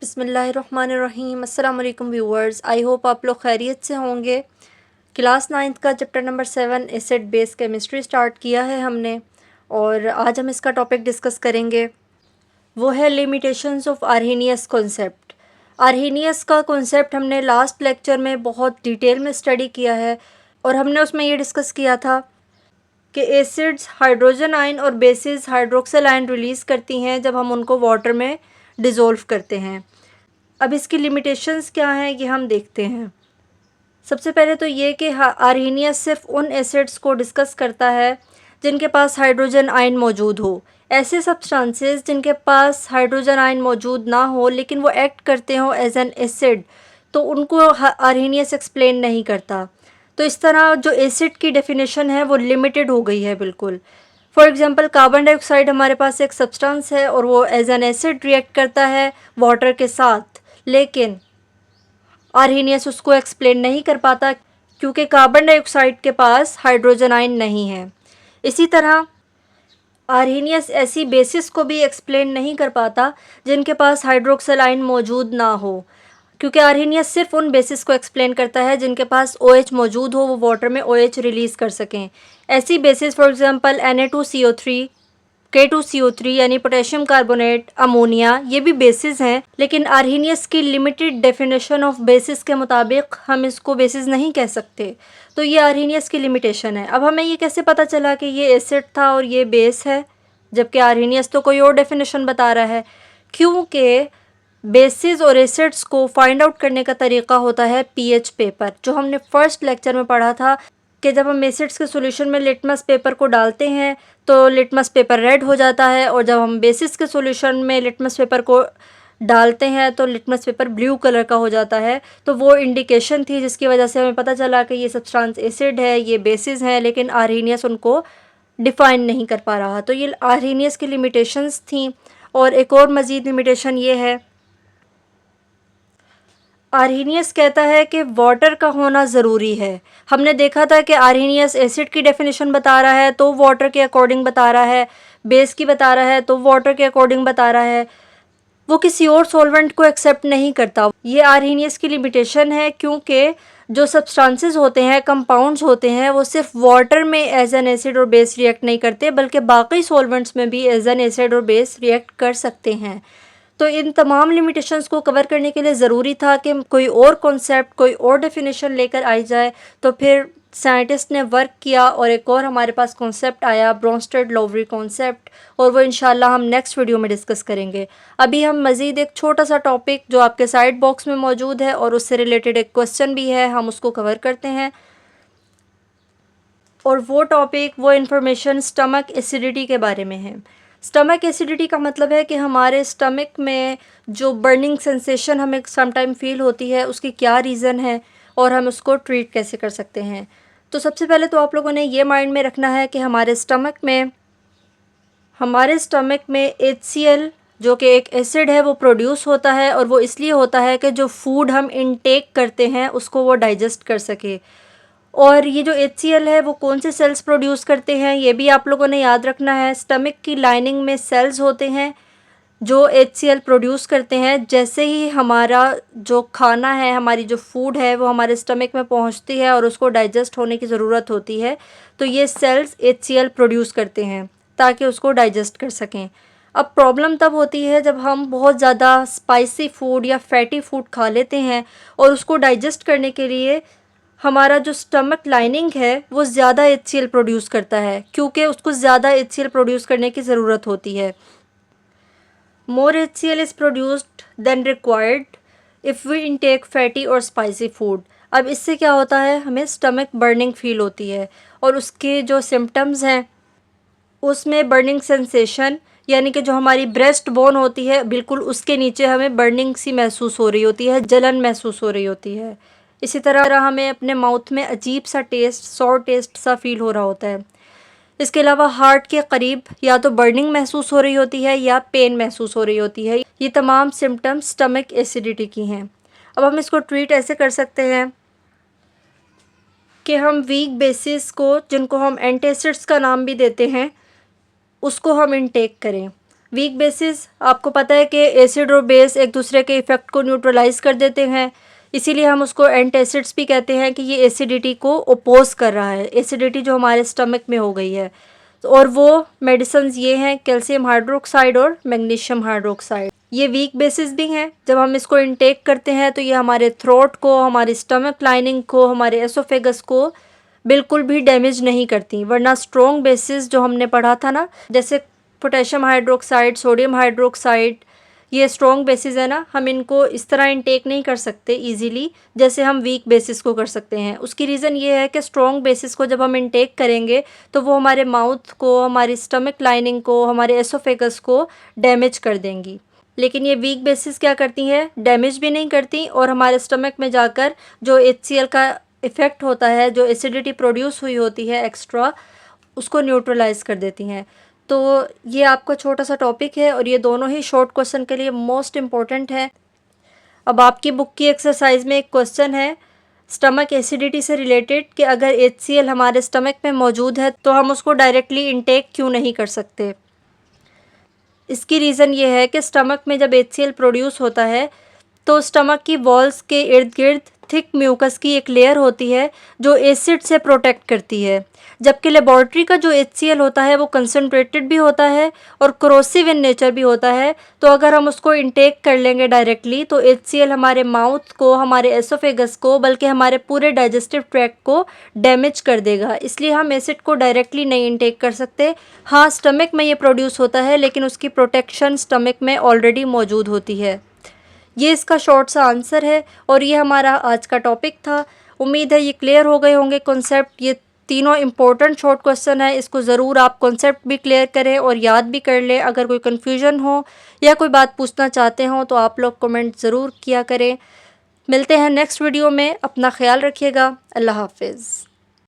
बिस्मिल्लाहिर्रहमानिर्रहीम। अस्सलाम वालेकुम व्यूअर्स, आई होप आप लोग खैरियत से होंगे। क्लास 9th का chapter number 7 acid base chemistry start किया है हमने, और आज हम इसका टॉपिक डिस्कस करेंगे। वो है limitations of Arrhenius concept. Arrhenius का कॉन्सेप्ट हमने लास्ट लेक्चर में बहुत डिटेल में स्टडी किया है, और हमने उसमें ये डिस्कस किया था कि एसिड्स हाइड्रोजन आयन और बेसिस हाइड्रोक्सिल आयन रिलीज़ करती हैं जब हम उनको वाटर में डिज़ोल्व करते हैं। अब इसकी लिमिटेशंस क्या हैं ये हम देखते हैं। सबसे पहले तो ये कि आर्हेनियस सिर्फ उन एसिड्स को डिस्कस करता है जिनके पास हाइड्रोजन आयन मौजूद हो। ऐसे सब्सटेंसेस जिनके पास हाइड्रोजन आयन मौजूद ना हो लेकिन वो एक्ट करते हो एज एन एसिड, तो उनको आर्हेनियस एक्सप्लेन नहीं करता। तो इस तरह जो एसिड की डेफिनेशन है वो लिमिटेड हो गई है बिल्कुल। फॉर एग्ज़ाम्पल कार्बन डाइऑक्साइड हमारे पास एक सब्सटेंस है और वो एज एन एसिड रिएक्ट करता है वाटर के साथ, लेकिन आर्हेनियस उसको एक्सप्लेन नहीं कर पाता क्योंकि कार्बन डाइऑक्साइड के पास हाइड्रोजन आयन नहीं है। इसी तरह आर्हेनियस ऐसी बेसिस को भी एक्सप्लेन नहीं कर पाता जिनके पास हाइड्रोक्सिल आयन मौजूद ना हो, क्योंकि आर्हेनियस सिर्फ उन बेसिस को एक्सप्लेन करता है जिनके पास OH मौजूद हो, वो वाटर में OH रिलीज़ कर सकें। ऐसी basis for example Na2CO3, K2CO3 यानी पोटेशियम कार्बोनेट, अमोनिया, ये भी बेसिस हैं, लेकिन आर्हेनियस की लिमिटेड डेफिनेशन ऑफ बेसिस के मुताबिक हम इसको बेसिस नहीं कह सकते। तो ये आर्हेनियस की लिमिटेशन है। अब हमें ये कैसे पता चला कि ये एसिड था और ये बेस है, जबकि आर्हेनियस तो कोई और डेफिनेशन बता रहा है? क्योंकि बेसिस और एसिड्स को फाइंड आउट करने का तरीका होता है पीएच पेपर, जो हमने फर्स्ट लेक्चर में पढ़ा था कि जब हम एसिड्स के सॉल्यूशन में लिटमस पेपर को डालते हैं तो लिटमस पेपर रेड हो जाता है, और जब हम बेसिस के सॉल्यूशन में लिटमस पेपर को डालते हैं तो लिटमस पेपर ब्लू कलर का हो जाता है। तो वो इंडिकेशन थी जिसकी वजह से हमें पता चला कि ये सब्सटेंस एसिड है, ये बेसिस है, लेकिन आर्हेनियस उनको डिफ़ाइन नहीं कर पा रहा। तो ये आर्हेनियस की लिमिटेशंस थी। और एक और मज़ीद लिमिटेशन ये है, आर्हेनियस कहता है कि वाटर का होना ज़रूरी है। हमने देखा था कि आर्हेनियस एसिड की डेफिनेशन बता रहा है तो वाटर के अकॉर्डिंग बता रहा है, बेस की बता रहा है तो वाटर के अकॉर्डिंग बता रहा है, वो किसी और सॉल्वेंट को एक्सेप्ट नहीं करता। ये आर्हेनियस की लिमिटेशन है, क्योंकि जो सब्सटेंसेस होते हैं, कंपाउंड्स होते हैं, वो सिर्फ वाटर में एज एन एसिड और बेस रिएक्ट नहीं करते, बल्कि बाकी सॉल्वेंट्स में भी एज एन एसिड और बेस रिएक्ट कर सकते हैं। तो इन तमाम लिमिटेशंस को कवर करने के लिए ज़रूरी था कि कोई और कॉन्सेप्ट, कोई और डेफिनेशन लेकर आई जाए। तो फिर साइंटिस्ट ने वर्क किया और एक और हमारे पास कॉन्सेप्ट आया, ब्रोंस्टेड-लोवरी कॉन्सेप्ट, और वो इंशाल्लाह हम नेक्स्ट वीडियो में डिस्कस करेंगे। अभी हम मज़ीद एक छोटा सा टॉपिक जो आपके साइड बॉक्स में मौजूद है और उससे रिलेटेड एक क्वेश्चन भी है, हम उसको कवर करते हैं। और वो टॉपिक, वो इन्फॉर्मेशन स्टमक एसिडिटी के बारे में है। स्टमक एसिडिटी का मतलब है कि हमारे स्टमक में जो बर्निंग सेंसेशन हमें समटाइम फील होती है, उसकी क्या रीज़न है और हम उसको ट्रीट कैसे कर सकते हैं। तो सबसे पहले तो आप लोगों ने ये माइंड में रखना है कि हमारे स्टमक में HCl जो कि एक एसिड है वो प्रोड्यूस होता है, और वो इसलिए होता है कि जो फूड हम इनटेक करते हैं उसको वो डाइजेस्ट कर सके। और ये जो HCl है वो कौन से सेल्स प्रोड्यूस करते हैं ये भी आप लोगों ने याद रखना है। स्टमक की लाइनिंग में सेल्स होते हैं जो HCl प्रोड्यूस करते हैं। जैसे ही हमारा जो खाना है, हमारी जो फूड है, वो हमारे स्टमक में पहुंचती है और उसको डाइजेस्ट होने की ज़रूरत होती है, तो ये सेल्स HCl प्रोड्यूस करते हैं ताकि उसको डाइजेस्ट कर सकें। अब प्रॉब्लम तब होती है जब हम बहुत ज़्यादा स्पाइसी फूड या फैटी फूड खा लेते हैं, और उसको डाइजेस्ट करने के लिए हमारा जो स्टमक लाइनिंग है वो ज़्यादा HCl प्रोड्यूस करता है, क्योंकि उसको ज़्यादा HCl प्रोड्यूस करने की ज़रूरत होती है। More HCl is produced than required if we intake fatty और स्पाइसी फूड। अब इससे क्या होता है, हमें स्टमक बर्निंग फील होती है, और उसके जो सिम्टम्स हैं उसमें बर्निंग सेंसेशन, यानी कि जो हमारी ब्रेस्ट बोन होती है बिल्कुल उसके नीचे हमें बर्निंग सी महसूस हो रही होती है, जलन महसूस हो रही होती है। इसी तरह हमें अपने माउथ में अजीब सा टेस्ट, सॉर टेस्ट सा फील हो रहा होता है। इसके अलावा हार्ट के करीब या तो बर्निंग महसूस हो रही होती है या पेन महसूस हो रही होती है। ये तमाम सिम्टम्स स्टमक एसिडिटी की हैं। अब हम इसको ट्रीट ऐसे कर सकते हैं कि हम वीक बेसिस को, जिनको हम एंटासिड्स का नाम भी देते हैं, उसको हम इनटेक करें। वीक बेसिस आपको पता है कि एसिड और बेस एक दूसरे के इफ़ेक्ट को न्यूट्रलाइज कर देते हैं, इसीलिए हम उसको एंटासिड्स भी कहते हैं कि ये एसिडिटी को ओपोज कर रहा है, एसिडिटी जो हमारे स्टमक में हो गई है। और वो मेडिसिन्स ये हैं कैल्शियम हाइड्रोक्साइड और मैग्नीशियम हाइड्रोक्साइड। ये वीक बेसिस भी हैं, जब हम इसको इनटेक करते हैं तो ये हमारे थ्रोट को, हमारी स्टमक लाइनिंग को, हमारे एसोफेगस को बिल्कुल भी डैमेज नहीं करती। वरना स्ट्रॉन्ग बेसिस जो हमने पढ़ा था ना, जैसे पोटेशियम हाइड्रोक्साइड, सोडियम हाइड्रोक्साइड, ये स्ट्रॉन्ग बेसिस है ना, हम इनको इस तरह इनटेक नहीं कर सकते इजीली जैसे हम वीक बेसिस को कर सकते हैं। उसकी रीज़न ये है कि स्ट्रॉन्ग बेसिस को जब हम इनटेक करेंगे तो वो हमारे माउथ को, हमारी स्टमक लाइनिंग को, हमारे एसोफेगस को डैमेज कर देंगी। लेकिन ये वीक बेसिस क्या करती हैं, डैमेज भी नहीं करती और हमारे स्टमक में जाकर जो HCl का इफ़ेक्ट होता है, जो एसिडिटी प्रोड्यूस हुई होती है एक्स्ट्रा, उसको न्यूट्रलाइज कर देती हैं। तो ये आपका छोटा सा टॉपिक है और ये दोनों ही शॉर्ट क्वेश्चन के लिए मोस्ट इम्पॉर्टेंट है। अब आपकी बुक की एक्सरसाइज में एक क्वेश्चन है स्टमक एसिडिटी से रिलेटेड कि अगर HCl हमारे स्टमक में मौजूद है तो हम उसको डायरेक्टली इनटेक क्यों नहीं कर सकते। इसकी रीज़न ये है कि स्टमक में जब HCl प्रोड्यूस होता है तो स्टमक की वॉल्स के इर्द गिर्द थिक म्यूकस की एक लेयर होती है जो एसिड से प्रोटेक्ट करती है, जबकि लेबॉर्ट्री का जो HCl होता है वो कंसनट्रेटेड भी होता है और क्रोसिव इन नेचर भी होता है। तो अगर हम उसको इनटेक कर लेंगे डायरेक्टली तो HCl हमारे माउथ को, हमारे एसोफेगस को, बल्कि हमारे पूरे डाइजेस्टिव ट्रैक्ट को डैमेज कर देगा। इसलिए हम एसिड को डायरेक्टली नहीं इनटेक कर सकते। हाँ, स्टमक में ये प्रोड्यूस होता है लेकिन उसकी प्रोटेक्शन स्टमक में ऑलरेडी मौजूद होती है। ये इसका शॉर्ट सा आंसर है और ये हमारा आज का टॉपिक था। उम्मीद है ये क्लियर हो गए होंगे कॉन्सेप्ट। ये तीनों इम्पोर्टेंट शॉर्ट क्वेश्चन है, इसको ज़रूर आप कॉन्सेप्ट भी क्लियर करें और याद भी कर लें। अगर कोई कन्फ्यूजन हो या कोई बात पूछना चाहते हो तो आप लोग कमेंट ज़रूर किया करें। मिलते हैं नेक्स्ट वीडियो में, अपना ख्याल रखिएगा। अल्लाह हाफिज़।